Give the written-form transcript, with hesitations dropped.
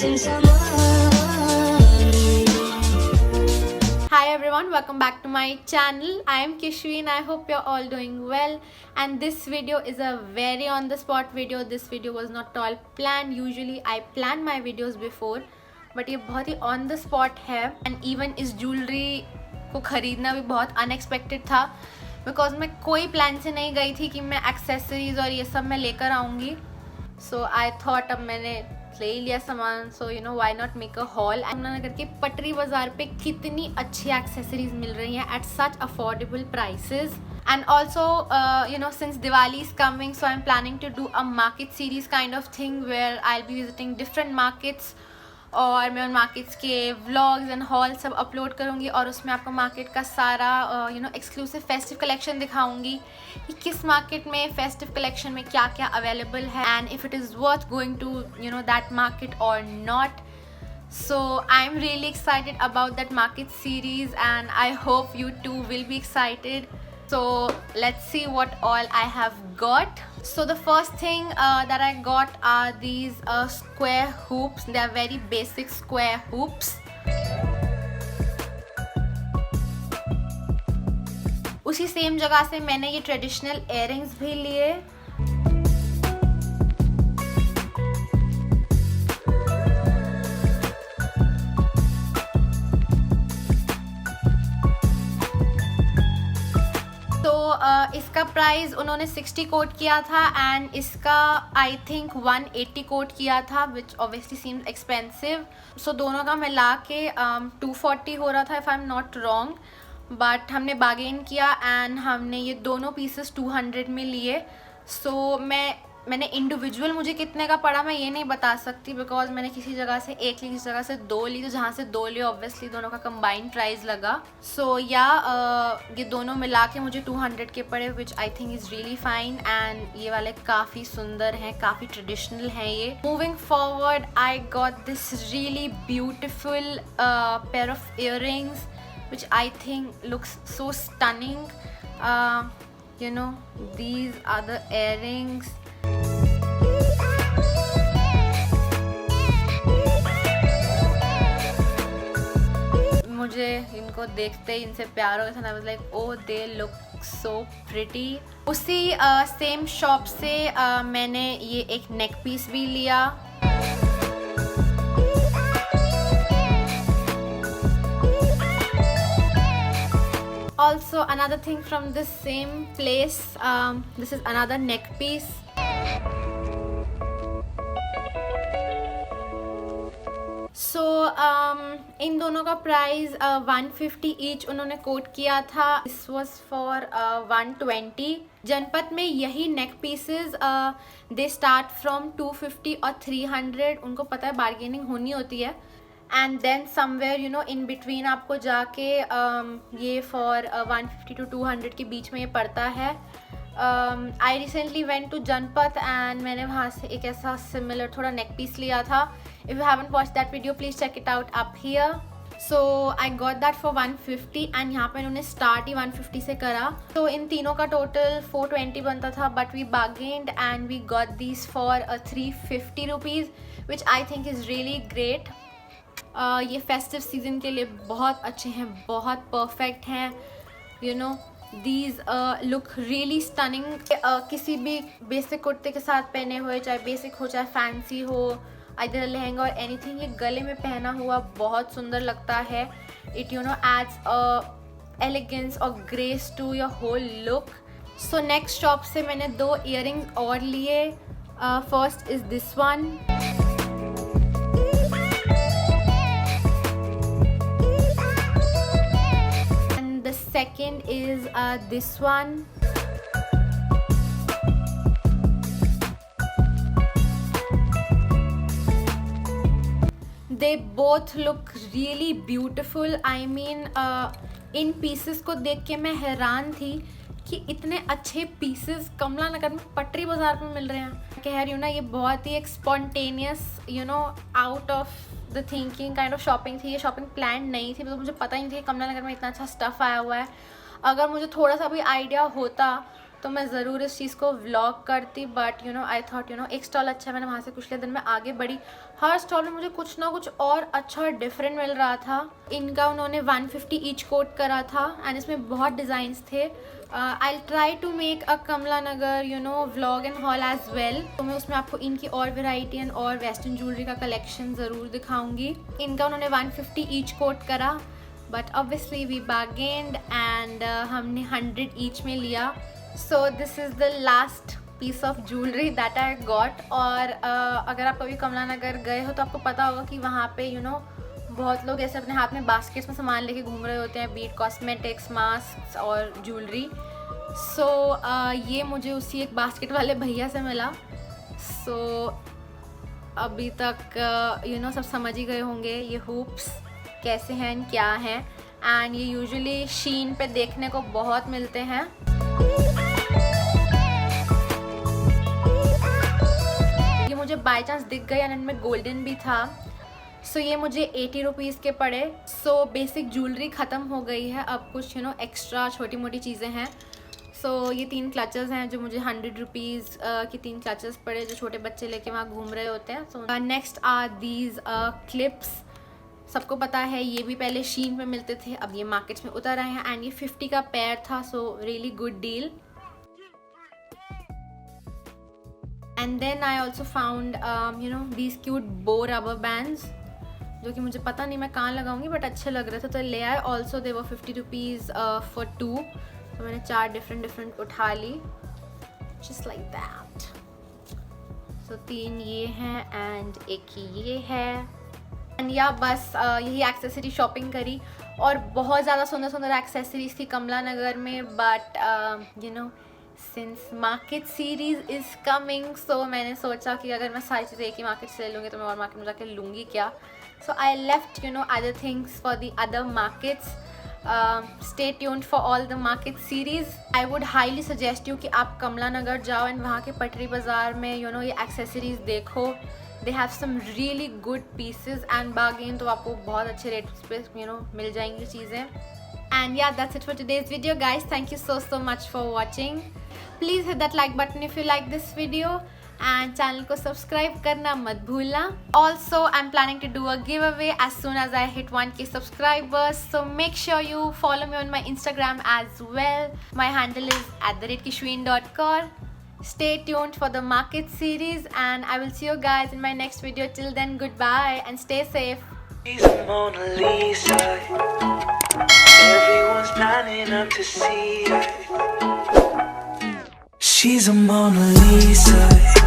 Hi everyone, welcome back to my channel. I am Kishween. I hope you're all doing well. And this video is a very on the spot video. This video was not at all planned. Usually I plan my videos before, but ये बहुत ही on the spot है. And even इस jewelry को खरीदना भी बहुत unexpected था, because मैं कोई plan से नहीं गई थी कि मैं accessories और ये सब मैं लेकर आऊँगी. So I thought अब मैंने ले लिया सामान, so you know why not make a hall. Yamunanagar के पटरी बाजार पे कितनी अच्छी एक्सेसरीज मिल रही हैं at such affordable prices. And also you know since Diwali is coming, so I am planning to do a market series kind of thing where I will be visiting different markets, और मैं उन markets के vlogs and haul सब upload करूँगी, और उसमें आपको market का सारा you know exclusive festive collection दिखाऊंगी कि किस मार्केट में फेस्टिव कलेक्शन में क्या क्या अवेलेबल है, and if it is worth going to you know that market और not. So I'm really excited about that market series, and I hope you too will be excited. So let's see what all I have got. So the first thing that I got are these square hoops. They are very basic square hoops. उसी same जगह से मैंने ये traditional earrings भी लिए. इसका price उन्होंने 60 coat किया था, एंड इसका आई थिंक 180 कोट किया था, विच ऑब्वियसली सीम्स एक्सपेंसिव. सो दोनों का मिला के 240 हो रहा था if I am not wrong, but हमने बार्गेन किया एंड हमने ये दोनों पीसेस 200 में लिए. सो मैंने इंडिविजुअल मुझे कितने का पड़ा मैं ये नहीं बता सकती, बिकॉज मैंने किसी जगह से एक ली, किसी जगह से दो ली, तो जहाँ से दो ली ऑब्वियसली दोनों का कंबाइंड प्राइस लगा. सो ये दोनों मिला के मुझे 200 के पड़े, which I think is really fine. And ये वाले काफ़ी सुंदर हैं, काफ़ी ट्रेडिशनल हैं ये. Moving forward I got this really beautiful pair of earrings which I think looks so stunning. You know, these are the earrings. मुझे इनको देखते ही इनसे प्यार हो गया था. I was like, oh, they look so pretty. उसी सेम शॉप से मैंने ये एक नेक पीस भी लिया. Also another thing from the same place, this is another neck piece. So इन दोनों का प्राइस 150 ईच उन्होंने कोट किया था. This was for 120. जनपद में यही नेक पीसेस दे स्टार्ट फ्रॉम 250 और 300. उनको पता है बार्गेनिंग होनी होती है, and then somewhere you know in between आपको जाके ये फॉर 150 to 200 के बीच में ये पड़ता है. I recently went to Janpath and मैंने वहाँ से एक ऐसा सिमिलर थोड़ा नेक पीस लिया था. If you haven't watch that video please check it out up here. So I got that for 150, and यहाँ पर इन्होंने स्टार्ट ही 150 से करा. तो इन तीनों का टोटल 420 बनता था, but we bargained and we got these for 350 rupees, which I think is really great. ये फेस्टिव सीज़न के लिए बहुत अच्छे हैं, बहुत परफेक्ट हैं. You know these look really stunning. किसी भी बेसिक कुर्ते के साथ पहने हुए, चाहे बेसिक हो चाहे फैंसी हो, आइदर लहंगा और एनीथिंग, ये गले में पहना हुआ बहुत सुंदर लगता है. It you know adds elegance और grace to your whole look. So next shop से मैंने 2 इयररिंग्स और लिए. First is this one. Second is this one. They both look really beautiful. I mean, in pieces को देख के मैं हैरान थी कि इतने अच्छे पीसेस कमला नगर में पटरी बाजार में मिल रहे हैं. कह रही हूँ ना, ये बहुत ही एक spontaneous you know out of the thinking kind of shopping थी. ये शॉपिंग प्लान नहीं थी, तो मुझे पता ही नहीं था कि कमला नगर में इतना अच्छा स्टफ़ आया हुआ है. अगर मुझे थोड़ा सा भी आइडिया होता तो मैं ज़रूर इस चीज़ को व्लॉग करती, but you no I thought you know एक स्टॉल अच्छा है, मैंने वहाँ से कुछ लिया, दिन में आगे बढ़ी। हर स्टॉल में मुझे कुछ ना कुछ और अच्छा और डिफरेंट मिल रहा था। इनका उन्होंने 150 ईच कोट करा था एंड इसमें बहुत डिज़ाइंस थे। I try to make a Kamla Nagar you know vlog and haul as well, तो मैं उसमें आपको इनकी और वेराइटी एंड और वेस्टर्न ज्वेलरी का कलेक्शन ज़रूर दिखाऊंगी। इनका उन्होंने 150 ईच कोट करा, but obviously we bargained and हमने 100 ईच में लिया। So this is the last piece of jewellery that I got. और अगर आप कभी कमला नगर गए हो तो आपको पता होगा कि वहाँ पे यू नो बहुत लोग ऐसे अपने हाथ में बास्केट्स में सामान लेके घूम रहे होते हैं, बीट कॉस्मेटिक्स, मास्क और ज्वेलरी। सो ये मुझे उसी एक बास्केट वाले भैया से मिला। सो अभी तक यू नो सब समझ ही गए होंगे ये हुप्स कैसे हैं, क्या हैं, एंड ये यूजुअली शीन पे देखने को बहुत मिलते हैं। ये मुझे बाय चांस दिख गए एंड इनमें गोल्डन भी था। सो ये मुझे 80 रुपीज़ के पड़े। सो बेसिक ज्वेलरी ख़त्म हो गई है, अब कुछ यू नो एक्स्ट्रा छोटी मोटी चीज़ें हैं। सो ये 3 क्लचेस हैं जो मुझे 100 रुपीज़ की 3 क्लचेस पड़े, जो छोटे बच्चे लेके वहाँ घूम रहे होते हैं। So next are these clips. सबको पता है ये भी पहले शीन में मिलते थे, अब ये मार्केट्स में उतर आए हैं एंड ये 50 का पेयर था। So really good deal. And then I also found you know these cute bow rubber bands, जो कि मुझे पता नहीं मैं कहाँ लगाऊंगी, बट अच्छे लग रहे थे तो ले आए। Also they were 50 rupees for 2। तो मैंने 4 डिफरेंट उठा ली, जस्ट लाइक दैट। सो 3 ये हैं एंड एक ही ये है। एंड या बस यही एक्सेसरी शॉपिंग करी, और बहुत ज़्यादा सुंदर एक्सेसरीज थी कमला नगर में, but you know since market series is coming, so मैंने सोचा कि अगर मैं सारी चीज़ें एक ही मार्केट से ले लूँगी तो मैं और मार्केट में जाकर लूँगी क्या। So I left you know other things for the other markets. Stay tuned for all the market series. I would highly suggest you कि आप कमला नगर जाओ एंड वहाँ के पटरी बाज़ार में यू नो ये एक्सेसरीज़ देखो। They have some really good pieces and bargain, तो आपको बहुत अच्छे रेट्स पे यू नो मिल जाएंगी चीज़ें। And yeah that's it for today's video guys, thank you so much for watching. Please hit that like button if you like this video and channel को subscribe करना मत भूलना। Also I am planning to do a giveaway as soon as I hit 1K subscribers, so make sure you follow me on my Instagram as well. My handle is @kishween.kaur. Stay tuned for the market series and I will see you guys in my next video. Till then, goodbye and stay safe. She's a Mona Lisa. Everyone's lining up to see her. She's a Mona Lisa.